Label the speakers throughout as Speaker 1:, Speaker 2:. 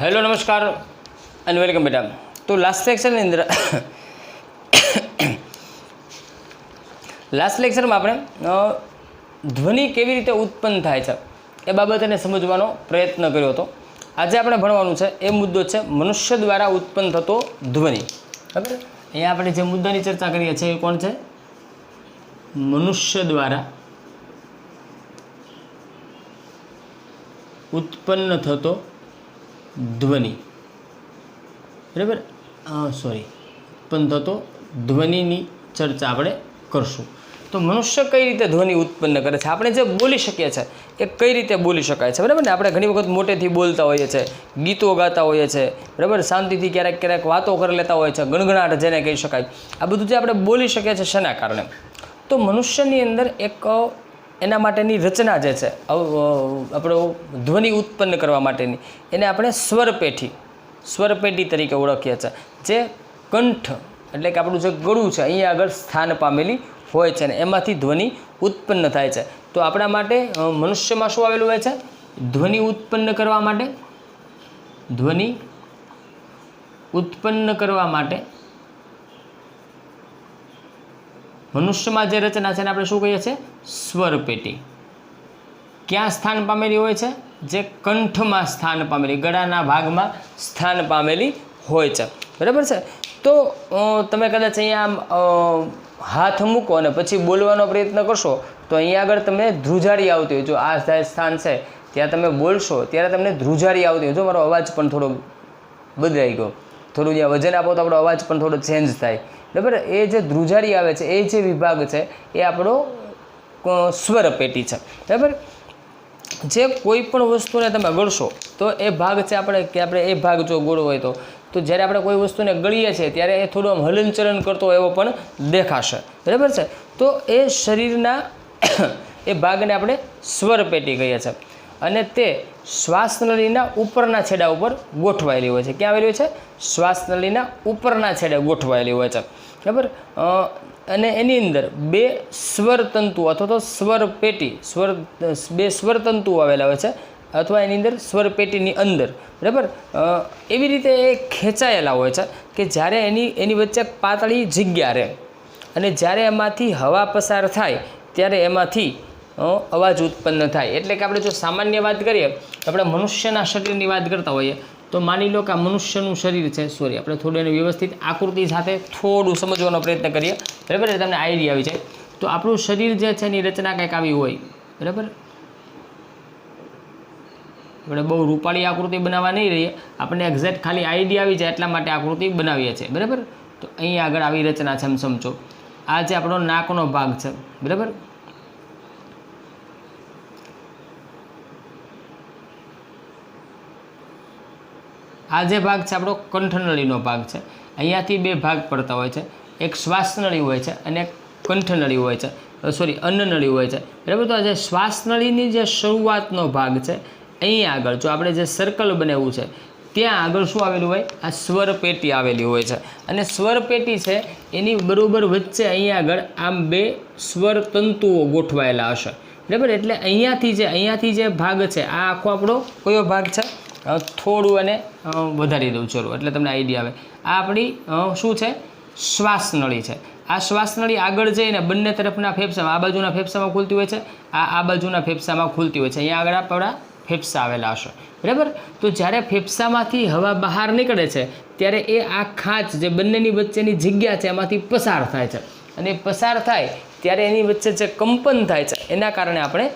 Speaker 1: Hello नमस्कार and welcome बेटा। तो लास्ट लेक्चરની અંદર લાસ્ટ લેક્ચરમાં આપણે ધ્વનિ કેવી રીતે ઉત્પન્ન થાય છે એ બાબતને સમજવાનો પ્રયત્ન કર્યો હતો। આજે આપણે ભણવાનું છે એ મુદ્દો છે મનુષ્ય દ્વારા ઉત્પન્ન થતો ધ્વનિ। બરાબર, અહીંયા આપણે જે મુદ્દાની ચર્ચા કરીએ છીએ એ કોણ છે? મનુષ્ય દ્વારા ઉત્પન્ન થતો ધ્વનિ। બરાબર, સોરી, ઉત્પન્ન થતો ધ્વનિની ચર્ચા આપણે કરશું। તો મનુષ્ય કઈ રીતે ધ્વનિ ઉત્પન્ન કરે છે, આપણે જે બોલી શકીએ છીએ એ કઈ રીતે બોલી શકાય છે? બરાબર ને, આપણે ઘણી વખત મોટેથી બોલતા હોઈએ છીએ, ગીતો ગાતા હોઈએ છીએ, બરાબર, શાંતિથી ક્યારેક ક્યારેક વાતો કરી લેતા હોય છે, ગણગણાટ જેને કહી શકાય। આ બધું જે આપણે બોલી શકીએ છીએ શેના કારણે? તો મનુષ્યની અંદર એક એના માટેની રચના જે છે આપણો ધ્વનિ ઉત્પન્ન કરવા માટેની, એને આપણે સ્વરપેટી તરીકે ઓળખીએ છીએ, જે કંઠ એટલે કે આપણું જે ગળું છે અહીંયા આગળ સ્થાન પામેલી હોય છે ને એમાંથી ધ્વનિ ઉત્પન્ન થાય છે। તો આપણા માટે મનુષ્યમાં શું આવેલું હોય છે? ધ્વનિ ઉત્પન્ન કરવા માટે મનુષ્યમાં જે રચના છે એને આપણે શું કહીએ છીએ? સ્વરપેટી। ક્યાં સ્થાન પામેલી હોય છે? જે કંઠમાં સ્થાન પામેલી, ગળાના ભાગમાં સ્થાન પામેલી હોય છે। બરાબર છે। તો તમે કદાચ અહીંયા હાથ મૂકો અને પછી બોલવાનો પ્રયત્ન કરશો તો અહીંયા આગળ તમને ધ્રુજારી આવતી હોય। જો આ સ્થાન છે ત્યાં તમે બોલશો ત્યારે તમને ધ્રુજારી આવતી હોય। જો મારો અવાજ પણ થોડો બદલાઈ ગયો, થોડું જ્યાં વજન આપો તો આપણો અવાજ પણ થોડો ચેન્જ થાય। બરાબર, એ જે ધ્રુજારી આવે છે એ જે વિભાગ છે એ આપણો સ્વરપેટી છે। બરાબર, જે કોઈ પણ વસ્તુને તમે ગળશો તો એ ભાગ છે આપણે એ ભાગ જો ગોળો હોય તો જ્યારે આપણે કોઈ વસ્તુને ગળીએ છીએ ત્યારે એ થોડું આમ હલનચલન કરતો એવો પણ દેખાશે। બરાબર છે, તો એ શરીરના એ ભાગને આપણે સ્વરપેટી કહીએ છીએ અને તે શ્વાસનળીના ઉપરના છેડા ઉપર ગોઠવાયેલી હોય છે। ક્યાં આવેલી હોય છે? શ્વાસનળીના ઉપરના છેડે ગોઠવાયેલી હોય છે। બરાબર, અને એની અંદર બે સ્વરતંતુ અથવા તો બે સ્વરતંતુઓ આવેલા હોય છે અથવા એની અંદર સ્વરપેટીની અંદર, બરાબર, એવી રીતે એ ખેંચાયેલા હોય છે કે જ્યારે એની વચ્ચે પાતળી જગ્યા રહે અને જ્યારે એમાંથી હવા પસાર થાય ત્યારે એમાંથી અવાજ ઉત્પન્ન થાય। એટલે કે આપણે જો સામાન્ય વાત કરીએ તો આપણે મનુષ્યના શરીરની વાત કરતા હોઈએ તો માની લો કે આ મનુષ્યનું શરીર છે, સોરી, આપણે થોડું એને વ્યવસ્થિત આકૃતિ સાથે થોડું સમજવાનો પ્રયત્ન કરીએ, બરાબર, એટલે તમને આઈડિયા આવી જાય। તો આપણું શરીર જે છે એની રચના કંઈક આવી હોય, બરાબર, આપણે બહુ રૂપાળી આકૃતિ બનાવવા નહીં રહીએ, આપણને એક્ઝેક્ટ ખાલી આઈડિયા આવી જાય એટલા માટે આકૃતિ બનાવીએ છીએ। બરાબર, તો અહીં આગળ આવી રચના છે એમ સમજો। આ જે આપણો નાકનો ભાગ છે, બરાબર, આ જે ભાગ છે આપણો કંઠનળીનો ભાગ છે। અહીંયાથી બે ભાગ પડતા હોય છે, એક શ્વાસનળી હોય છે અને એક કંઠનળી હોય છે, અન્નનળી હોય છે। બરાબર, તો આ જે શ્વાસનળીની જે શરૂઆતનો ભાગ છે અહીં આગળ જો આપણે જે સર્કલ બનાવ્યું છે ત્યાં આગળ શું આવેલું હોય? આ સ્વરપેટી આવેલી હોય છે અને સ્વરપેટી છે એની બરોબર વચ્ચે અહીં આગળ આમ બે સ્વરતંતુઓ ગોઠવાયેલા હશે। બરાબર, એટલે અહીંયાથી જે ભાગ છે આ આખો આપણો કયો ભાગ છે? થોડું અને વધારી દઉં ચલો એટલે તમને આઈડિયા આવે। આ આપણી શું છે? શ્વાસનળી છે। આ શ્વાસનળી આગળ જઈને બંને તરફના ફેફસામાં, આ બાજુના ફેફસામાં ખુલતી હોય છે, આ બાજુના ફેફસામાં ખુલતી હોય છે। અહીંયા આગળ આપણા ફેફસા આવેલા હશે। બરાબર, તો જ્યારે ફેફસામાંથી હવા બહાર નીકળે છે ત્યારે એ આ ખાંચ જે બંનેની વચ્ચેની જગ્યા છે એમાંથી પસાર થાય છે અને પસાર થાય ત્યારે એની વચ્ચે જે કંપન થાય છે એના કારણે આપણે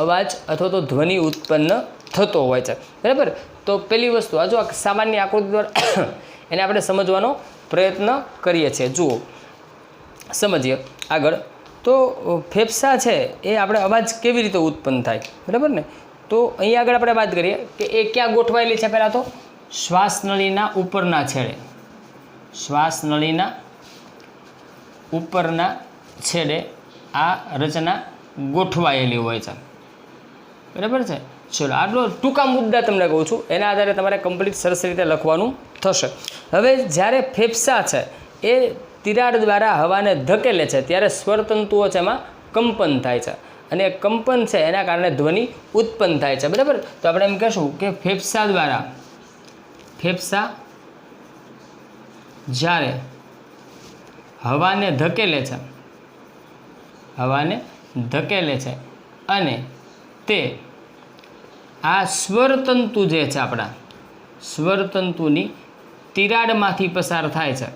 Speaker 1: અવાજ અથવા તો ધ્વનિ ઉત્પન્ન થતો હોય છે। બરાબર, તો પહેલી વસ્તુ આ જો સામાન્ય આકૃતિ દ્વારા એને આપણે સમજવાનો પ્રયત્ન કરીએ છીએ। જુઓ, સમજીએ આગળ। તો ફેફસા છે એ આપણે અવાજ કેવી રીતે ઉત્પન્ન થાય? બરાબર ને, તો અહીં આગળ આપણે વાત કરીએ કે એ ક્યાં ગોઠવાયેલી છે? પહેલાં તો શ્વાસનળીના ઉપરના છેડે, શ્વાસનળીના ઉપરના છેડે આ રચના ગોઠવાયેલી હોય છે। બરાબર છે, ચલો આટલો ટૂંકા મુદ્દા તમને કહું છું, એના આધારે તમારે કમ્પ્લીટ સરસ રીતે લખવાનું થશે। હવે જ્યારે ફેફસા છે એ તિરાડ દ્વારા હવાને ધકેલે છે ત્યારે સ્વરતંતુઓ છે એમાં કંપન થાય છે અને કંપન છે એના કારણે ધ્વનિ ઉત્પન્ન થાય છે। બરાબર, તો આપણે એમ કહીશું કે ફેફસા દ્વારા ફેફસા જ્યારે હવાને ધકેલે છે, હવાને ધકેલે છે અને તે આ સ્વરતંતુ જે છે આપણા સ્વરતંતુની તિરાડમાંથી પસાર થાય છે,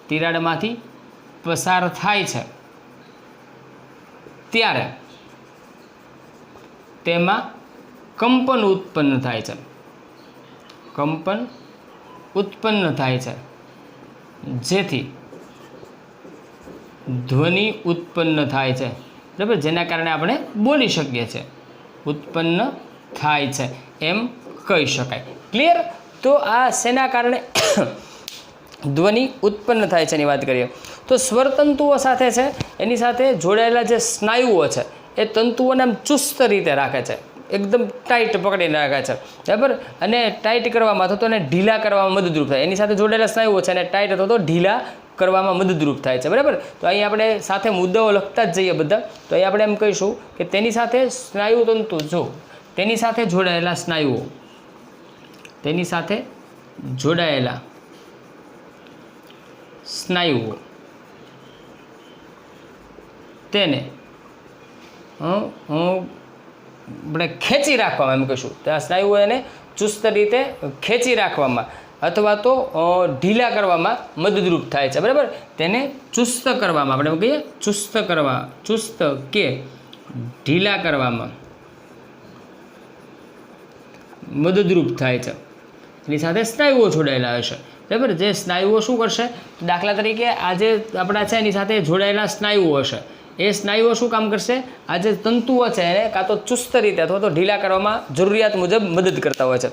Speaker 1: તિરાડમાંથી પસાર થાય છે ત્યારે તેમાં કંપન ઉત્પન્ન થાય છે, કંપન ઉત્પન્ન થાય છે જેથી ધ્વનિ ઉત્પન્ન થાય છે, બરાબર, જેના કારણે આપણે બોલી શકીએ છીએ, ઉત્પન્ન થાય છે એમ કહી શકાય. ક્લિયર? તો આ શેના કારણે ધ્વનિ ઉત્પન્ન થાય છે એની વાત કરીએ તો સ્વરતંતુઓ સાથે છે એની સાથે જોડાયેલા જે સ્નાયુઓ છે એ તંતુઓને આમ ચુસ્ત રીતે રાખે છે, એકદમ ટાઈટ પકડીને રાખે છે, બરાબર, અને ટાઈટ કરવામાં અથવા તો એને ઢીલા કરવામાં મદદરૂપ થાય. એની સાથે જોડાયેલા સ્નાયુઓ છે એને ટાઈટ અથવા તો ઢીલા કરવામાં મદદરૂપ થાય છે, બરાબર. તો અહીં આપણે સાથે મુદ્દાઓ લખતા જ જઈએ બધા. તો અહીં આપણે એમ કહીશું કે તેની સાથે સ્નાયુ તંતુ, જો તેની સાથે જોડાયેલા સ્નાયુઓ, તેની સાથે જોડાયેલા સ્નાયુઓ તેને આપણે ખેંચી રાખવામાં, એમ કહીશું તો આ સ્નાયુઓ એને ચુસ્ત રીતે ખેંચી રાખવામાં અથવા તો ઢીલા કરવામાં મદદરૂપ થાય છે, બરાબર. તેને ચુસ્ત કરવામાં, આપણે કહીએ ચુસ્ત કરવા, ચુસ્ત કે ઢીલા કરવામાં મદદરૂપ થાય છે. એની સાથે સ્નાયુઓ જોડાયેલા હશે, બરાબર. જે સ્નાયુઓ શું કરશે, દાખલા તરીકે આ જે આપણા છે એની સાથે જોડાયેલા સ્નાયુઓ હશે, એ સ્નાયુઓ શું કામ કરશે, આ જે તંતુઓ છે એને કાં તો ચુસ્ત રીતે અથવા તો ઢીલા કરવામાં જરૂરિયાત મુજબ મદદ કરતા હોય છે.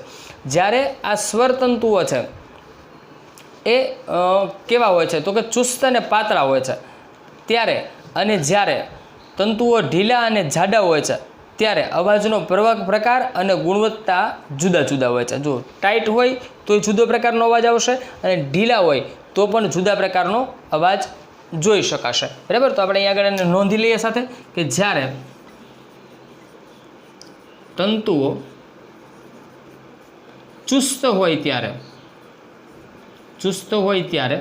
Speaker 1: જ્યારે આ સ્વરતંતુઓ છે એ કેવા હોય છે તો કે ચુસ્ત અને પાતળા હોય છે ત્યારે, અને જ્યારે તંતુઓ ઢીલા અને જાડા હોય છે ત્યારે અવાજનો પ્રકાર અને ગુણવત્તા જુદા જુદા હોય છે. જો ટાઈટ હોય તો જુદો પ્રકારનો અવાજ આવશે અને ઢીલા હોય તો પણ જુદા પ્રકારનો અવાજ જોઈ શકાશે, બરાબર. તો આપણે અહીંયા આગળ નોંધી લઈએ સાથે કે જ્યારે તંતુઓ ચુસ્ત હોય ત્યારે, ચુસ્ત હોય ત્યારે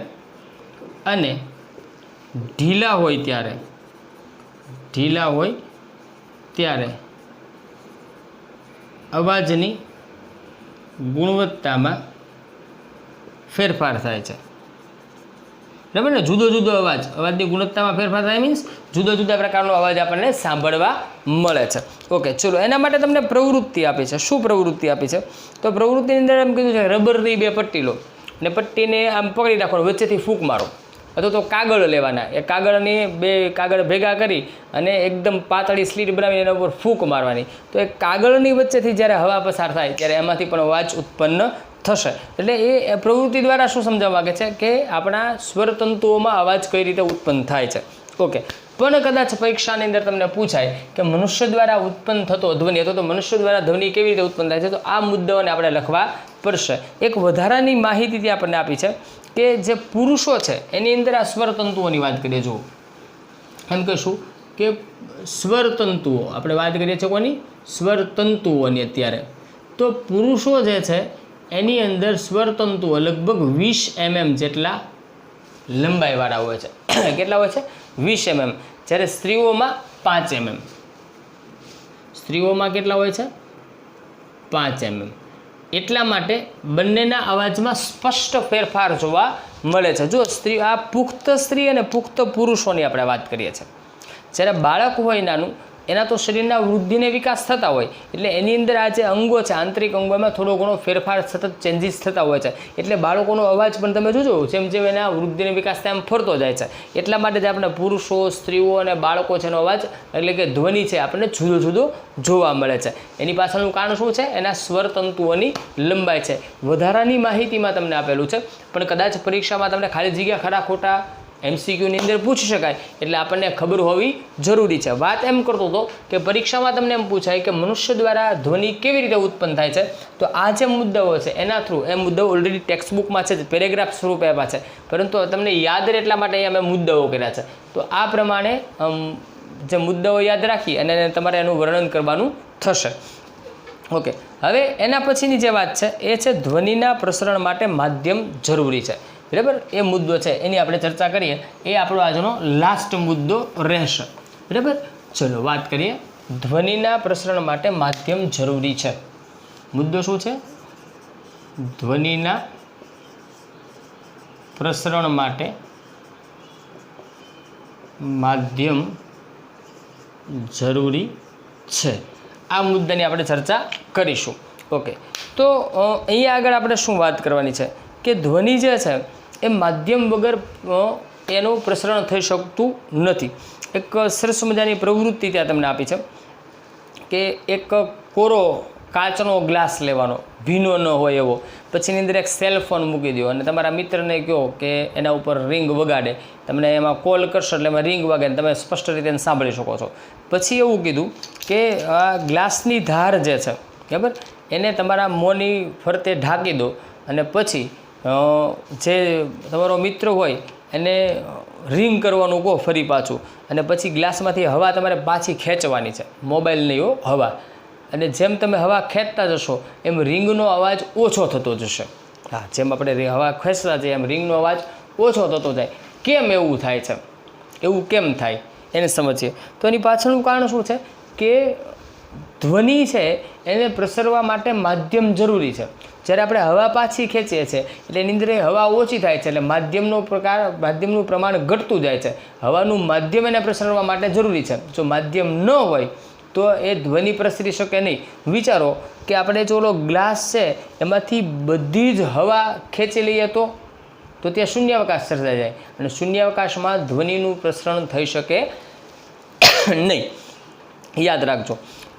Speaker 1: અને ઢીલા હોય ત્યારે, ઢીલા હોય ત્યારે અવાજની ગુણવત્તામાં ફેરફાર થાય છે, બરાબર ને. જુદો જુદો અવાજની ગુણવત્તામાં ફેરફાર થાય મીન્સ જુદા જુદા પ્રકારનો અવાજ આપણને સાંભળવા મળે છે. ઓકે, ચલો એના માટે તમને પ્રવૃત્તિ આપી છે. શું પ્રવૃત્તિ આપી છે તો પ્રવૃત્તિની અંદર એમ કીધું છે રબરની બે પટ્ટી લો અને પટ્ટીને આમ પકડી રાખવાનું, વચ્ચેથી ફૂંક મારો, અથવા તો કાગળ લેવાના, એ કાગળની બે કાગળ ભેગા કરી અને એકદમ પાતળી સ્લીટ બનાવીને એના ઉપર ફૂંક મારવાની. તો એ કાગળની વચ્ચેથી જ્યારે હવા પસાર થાય ત્યારે એમાંથી પણ અવાજ ઉત્પન્ન થશે. એટલે એ પ્રવૃત્તિ દ્વારા શું સમજાવવા માગે છે કે આપણા સ્વરતંતુઓમાં અવાજ કઈ રીતે ઉત્પન્ન થાય છે. ઓકે, પણ કદાચ પરીક્ષાની અંદર તમને પૂછાય કે મનુષ્ય દ્વારા ઉત્પન્ન થતો ધ્વનિ અથવા તો મનુષ્ય દ્વારા ધ્વનિ કેવી રીતે ઉત્પન્ન થાય છે, તો આ મુદ્દાઓને આપણે લખવા પડશે. એક વધારાની માહિતી ત્યાં આપણને આપી છે કે જે પુરુષો છે એની અંદર આ સ્વરતંતુઓની વાત કરીએ. જુઓ, એમ કહીશું કે સ્વરતંતુઓ, આપણે વાત કરીએ છીએ કોની, સ્વરતંતુઓની. અત્યારે તો પુરુષો જે છે એની અંદર સ્વરતંતુઓ લગભગ 20 mm જેટલા લંબાઈવાળા હોય છે. કેટલા હોય છે? 20 mm. જ્યારે સ્ત્રીઓમાં 5 mm. સ્ત્રીઓમાં કેટલા હોય છે? 5 mm. એટલા માટે બંનેના અવાજમાં સ્પષ્ટ ફેરફાર જોવા મળે છે. જો સ્ત્રી, આ પુખ્ત સ્ત્રી અને પુખ્ત પુરુષોની આપણે વાત કરીએ છીએ. જ્યારે બાળક હોય નાનું, એના તો શરીરના વૃદ્ધિને વિકાસ થતા હોય એટલે એની અંદર આ જે અંગો છે, આંતરિક અંગોમાં થોડો ઘણો ફેરફાર સતત ચેન્જીસ થતા હોય છે. એટલે બાળકોનો અવાજ પણ તમે જોજો જેમ જેમ એના વૃદ્ધિને વિકાસ થાય એમ ફરતો જાય છે. એટલા માટે જ આપણે પુરુષો, સ્ત્રીઓ અને બાળકો છે એનો અવાજ એટલે કે ધ્વનિ છે આપણને જુદો જુદો જોવા મળે છે. એની પાછળનું કારણ શું છે? એના સ્વરતંતુઓની લંબાઈ છે. વધારાની માહિતીમાં તમને આપેલું છે, પણ કદાચ પરીક્ષામાં તમને ખાલી જગ્યા ખરા ખોટા MCQની અંદર પૂછી શકાય એટલે આપણને ખબર હોવી જરૂરી છે. વાત એમ કરતો હતો કે પરીક્ષામાં તમને એમ પૂછાય કે મનુષ્ય દ્વારા ધ્વનિ કેવી રીતે ઉત્પન્ન થાય છે, તો આ જે મુદ્દાઓ છે એના થ્રુ, એ મુદ્દાઓ ઓલરેડી ટેક્સ્ટબુકમાં છે, પેરેગ્રાફ સ્વરૂપે આપ્યા છે, પરંતુ તમને યાદ રહે એટલા માટે અહીંયા મેં મુદ્દાઓ કર્યા છે. તો આ પ્રમાણે જે મુદ્દાઓ યાદ રાખી અને તમારે એનું વર્ણન કરવાનું થશે. ઓકે, હવે એના પછીની જે વાત છે એ છે ધ્વનિના પ્રસરણ માટે માધ્યમ જરૂરી છે, બરાબર. એ મુદ્દો છે એની આપણે ચર્ચા કરીએ, એ આપણો આજનો લાસ્ટ મુદ્દો રહેશે, બરાબર. ચલો વાત કરીએ. ધ્વનિના પ્રસરણ માટે માધ્યમ જરૂરી છે. મુદ્દો શું છે? ધ્વનિના પ્રસરણ માટે માધ્યમ જરૂરી છે. આ મુદ્દાની આપણે ચર્ચા કરીશું. ઓકે, તો અહીંયા આગળ આપણે શું વાત કરવાની છે કે ધ્વનિ જે છે એ માધ્યમ વગર એનું પ્રસરણ થઈ શકતું નથી. એક સરસ મજાની પ્રવૃત્તિ ત્યાં તમને આપી છે કે એક કોરો કાચનો ગ્લાસ લેવાનો, ભીનો ન હોય એવો, પછી એની અંદર એક સેલફોન મૂકી દો અને તમારા મિત્રને કહો કે એના ઉપર રિંગ વગાડે, તમને એમાં કોલ કરશો એટલે એમાં રિંગ વાગે તમે સ્પષ્ટ રીતે એને સાંભળી શકો છો. પછી એવું કીધું કે આ ગ્લાસની ધાર જે છે, બરાબર, એને તમારા મોંની ફરતે ઢાંકી દો અને પછી જે તમારો મિત્ર હોય એને રિંગ કરવાનું કહો ફરી પાછું, અને પછી ગ્લાસમાંથી હવા તમારે પાછી ખેંચવાની છે, મોબાઈલ નહીં હો, હવા. અને જેમ તમે હવા ખેંચતા જશો એમ રિંગનો અવાજ ઓછો થતો જશે. હા, જેમ આપણે હવા ખેંચતા જઈએ એમ રિંગનો અવાજ ઓછો થતો જાય. કેમ એવું થાય છે? એવું કેમ થાય એને સમજીએ. તો એની પાછળનું કારણ શું છે કે ધ્વનિ છે એને પ્રસરવા માટે માધ્યમ જરૂરી છે. જ્યારે આપણે હવા પાછી ખેંચીએ છીએ એટલે એની અંદર હવા ઓછી થાય છે, એટલે માધ્યમનું પ્રમાણ ઘટતું જાય છે. હવાનું માધ્યમ એને પ્રસરવા માટે જરૂરી છે. જો માધ્યમ ન હોય તો એ ધ્વનિ પ્રસરી શકે નહીં. વિચારો કે આપણે જો ઓલો ગ્લાસ છે એમાંથી બધી જ હવા ખેંચી લઈએ તો ત્યાં શૂન્યાવકાશ સર્જાઈ જાય અને શૂન્યાવકાશમાં ધ્વનિનું પ્રસરણ થઈ શકે નહીં. યાદ રાખજો.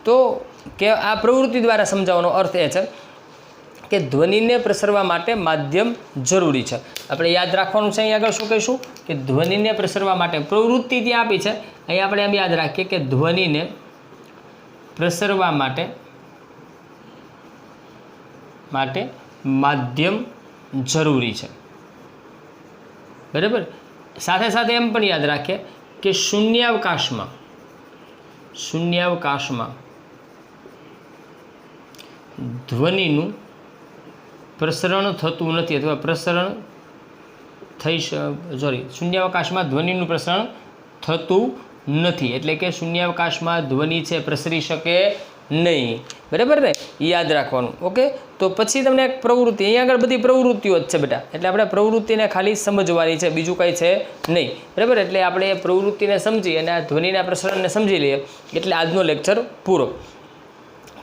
Speaker 1: તો કે આ પ્રવૃત્તિ દ્વારા સમજાવવાનો અર્થ એ છે કે ધ્વનિને પ્રસરવા માટે માધ્યમ જરૂરી છે. આપણે યાદ રાખવાનું છે. અહીં આગળ શું કહીશું કે ધ્વનિને પ્રસરવા માટે પ્રવૃત્તિ ત્યાં આપી છે. અહીં આપણે એમ યાદ રાખીએ કે ધ્વનિને પ્રસરવા માટે માધ્યમ જરૂરી છે, બરાબર. સાથે સાથે એમ પણ યાદ રાખીએ કે શૂન્યાવકાશમાં ધ્વનિનું પ્રસરણ થતું નથી, અથવા શૂન્યાવકાશમાં ધ્વનિનું પ્રસરણ થતું નથી. એટલે કે શૂન્યાવકાશમાં ધ્વનિ છે પ્રસરી શકે નહીં, બરાબર ને? યાદ રાખવાનું. ઓકે, તો પછી તમને એક પ્રવૃત્તિ, અહીંયા આગળ બધી પ્રવૃત્તિઓ જ છે બેટા, એટલે આપણે પ્રવૃત્તિને ખાલી સમજવાની છે, બીજું કંઈ છે નહીં, બરાબર. એટલે આપણે એ પ્રવૃત્તિને સમજી અને આ ધ્વનિના પ્રસરણને સમજી લઈએ એટલે આજનો લેક્ચર પૂરો.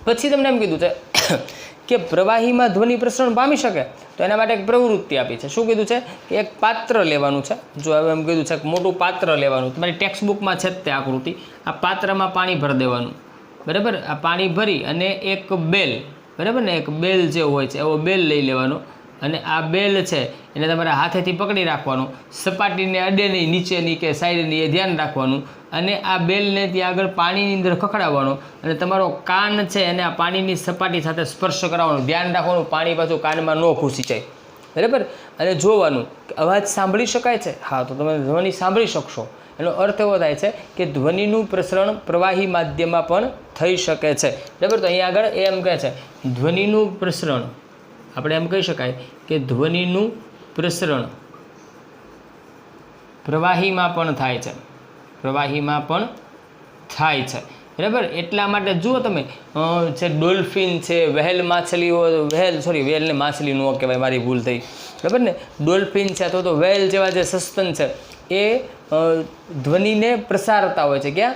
Speaker 1: પછી તમને એમ કીધું છે કે પ્રવાહીમાં ધ્વનિ પ્રસરણ પામી શકે તો એના માટે એક પ્રવૃત્તિ આપી છે. શું કીધું છે કે એક પાત્ર લેવાનું છે. જો હવે એમ કીધું છે કે મોટું પાત્ર લેવાનું, તમારી ટેક્સ્ટ બુકમાં છે જ તે આકૃતિ. આ પાત્રમાં પાણી ભરી દેવાનું, બરાબર. આ પાણી ભરી અને એક બેલ, બરાબર ને, એક બેલ જે હોય છે એવો બેલ લઈ લેવાનો અને આ બેલ છે એને તમારે હાથેથી પકડી રાખવાનું, સપાટીને અડે નહીં, નીચેની કે સાઈડની, એ ધ્યાન રાખવાનું. અને આ બેલને ત્યાં આગળ પાણીની અંદર ખખડાવવાનો અને તમારો કાન છે એને આ પાણીની સપાટી સાથે સ્પર્શ કરાવવાનો. ધ્યાન રાખવાનું પાણી પાછું કાનમાં ન ઘૂસી જાય, બરાબર. અને જોવાનું અવાજ સાંભળી શકાય છે. હા, તો તમે ધ્વનિ સાંભળી શકશો. એનો અર્થ એવો થાય છે કે ધ્વનિનું પ્રસરણ પ્રવાહી માધ્યમમાં પણ થઈ શકે છે, બરાબર. તો અહીંયા આગળ એમ કહે છે ધ્વનિનું પ્રસરણ, આપણે એમ કહી શકાય કે ધ્વનિનું પ્રસરણ પ્રવાહીમાં પણ થાય છે, બરાબર. એટલા માટે જુઓ તમે જે ડોલ્ફિન છે, વ્હેલ માછલીઓ, વ્હેલને માછલી ન કહેવાય, મારી ભૂલ થઈ, બરાબર ને. ડોલ્ફિન છે અથવા તો વ્હેલ જેવા જે સસ્તન છે એ ધ્વનિને પ્રસારતા હોય છે. ક્યાં?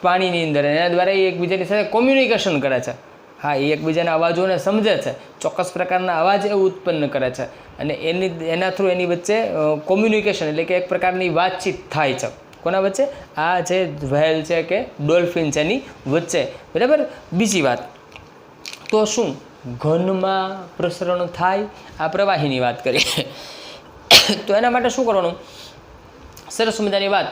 Speaker 1: પાણીની અંદર. એના દ્વારા એ એકબીજાની સાથે કોમ્યુનિકેશન કરે છે. હા, એ એકબીજાના અવાજોને સમજે છે, ચોક્કસ પ્રકારના અવાજ એ ઉત્પન્ન કરે છે અને એના થ્રુ એની વચ્ચે કોમ્યુનિકેશન એટલે કે એક પ્રકારની વાતચીત થાય છે. કોના વચ્ચે? આ જે વ્હેલ છે કે ડોલ્ફિન છે એની વચ્ચે, બરાબર. બીજી વાત તો શું ઘનમાં પ્રસરણ થાય? આ પ્રવાહીની વાત કરીએ તો એના માટે શું કરવાનું? સરસ મજાની વાત,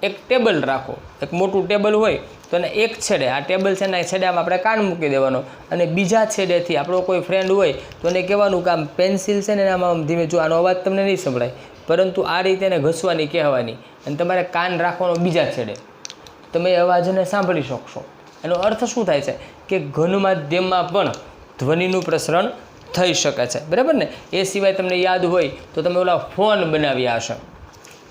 Speaker 1: એક ટેબલ રાખો. એક મોટું ટેબલ હોય તો એને એક છેડે, આ ટેબલ છે ને છેડામાં આપણે કાન મૂકી દેવાનો અને બીજા છેડેથી આપણો કોઈ ફ્રેન્ડ હોય તો એને કહેવાનું કે આમ પેન્સિલ છે ને આમાં ધીમે, જો આનો અવાજ તમને નહીં સંભળાય પરંતુ આ રીતે એને ઘસવાની, કહેવાની અને તમારે કાન રાખવાનો બીજા છેડે, તમે અવાજને સાંભળી શકશો. એનો અર્થ શું થાય છે કે ઘન માધ્યમમાં પણ ધ્વનિનું પ્રસરણ થઈ શકે છે, બરાબર ને. એ સિવાય તમને યાદ હોય તો તમે ઓલા ફોન બનાવ્યા હશે,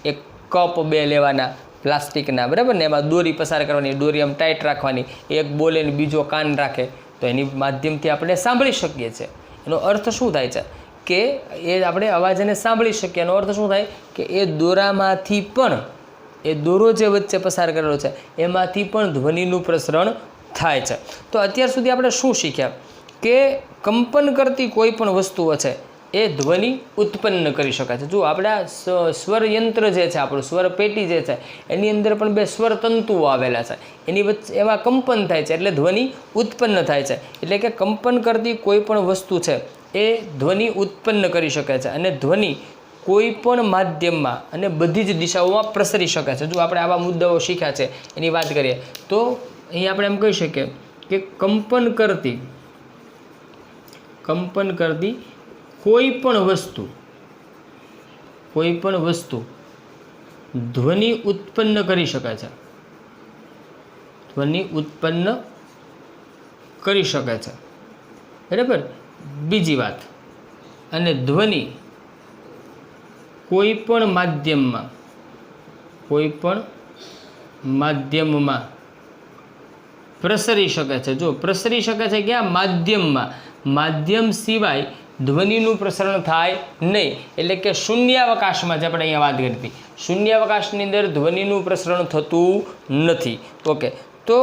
Speaker 1: એક કપ 2 લેવાના પ્લાસ્ટિકના, બરાબર ને, એમાં દોરી પસાર કરવાની, દોરી આમ ટાઈટ રાખવાની, એક બોલે ને બીજો કાન રાખે, તો એની માધ્યમથી આપણે સાંભળી શકીએ છીએ. એનો અર્થ શું થાય છે કે એ આપણે અવાજને સાંભળી શકીએ. એનો અર્થ શું થાય કે એ દોરામાંથી પણ, એ દોરો જે વચ્ચે પસાર કરેલો છે એમાંથી પણ ધ્વનિનું પ્રસરણ થાય છે. તો અત્યાર સુધી આપણે શું શીખ્યા કે કંપન કરતી કોઈ પણ વસ્તુઓ છે એ ધ્વનિ ઉત્પન્ન કરી શકાય છે. જો આપણે આ સ્વરયંત્ર જે છે, આપણું સ્વર પેટી જે છે, એની અંદર પણ 2 સ્વર તંતુઓ આવેલા છે, એની વચ્ચે એમાં કંપન થાય છે એટલે ધ્વનિ ઉત્પન્ન થાય છે. એટલે કે કંપન કરતી કોઈ પણ વસ્તુ છે એ ધ્વનિ ઉત્પન્ન કરી શકે છે, અને ધ્વનિ કોઈ પણ માધ્યમમાં અને બધી જ દિશાઓમાં પ્રસરી શકે છે. જો આપણે આવા મુદ્દાઓ શીખ્યા છે એની વાત કરીએ તો અહીં આપણે એમ કહી શકીએ કે કંપન કરતી કોઈ પણ વસ્તુ ધ્વનિ ઉત્પન્ન કરી શકે છે, ધ્વનિ ઉત્પન્ન કરી શકે છે, બરાબર. બીજી વાત, અને ધ્વનિ કોઈ પણ માધ્યમમાં પ્રસરી શકે છે. જો પ્રસરી શકે છે ક્યાં? માધ્યમમાં. માધ્યમ સિવાય ધ્વનિનું પ્રસરણ થાય નહીં. એટલે કે શૂન્યાવકાશમાં, જે આપણે અહીંયા વાત કરી હતી, શૂન્યાવકાશની અંદર ધ્વનિનું પ્રસરણ થતું નથી. ઓકે, તો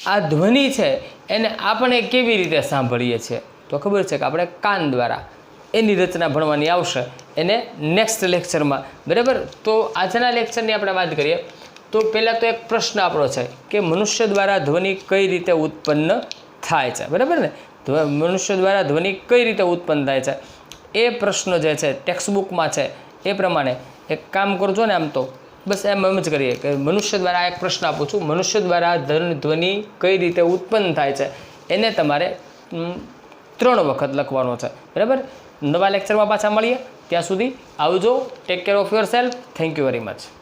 Speaker 1: આ ધ્વનિ છે એને આપણે કેવી રીતે સાંભળીએ છીએ? તો ખબર છે કે આપણે કાન દ્વારા. એની રચના ભણવાની આવશે એને નેક્સ્ટ લેક્ચરમાં, બરાબર. તો આજના લેક્ચરની આપણે વાત કરીએ તો પહેલાં તો એક પ્રશ્ન આપણો છે કે મનુષ્ય દ્વારા ધ્વનિ કઈ રીતે ઉત્પન્ન થાય છે, બરાબર ને. મનુષ્ય દ્વારા ધ્વનિ કઈ રીતે ઉત્પન્ન થાય છે એ પ્રશ્ન જે છે ટેક્સ્ટબુકમાં છે એ પ્રમાણે એક કામ કરજો ને. આમ તો બસ એમ જ કરીએ કે મનુષ્ય દ્વારા એક પ્રશ્ન આપું છું, મનુષ્ય દ્વારા ધ્વનિ કઈ રીતે ઉત્પન્ન થાય છે એને તમારે 3 વખત લખવાનો છે, બરાબર. નવા લેક્ચરમાં પાછા મળીએ, ત્યાં સુધી આવજો. Take care of your self. Thank you very much.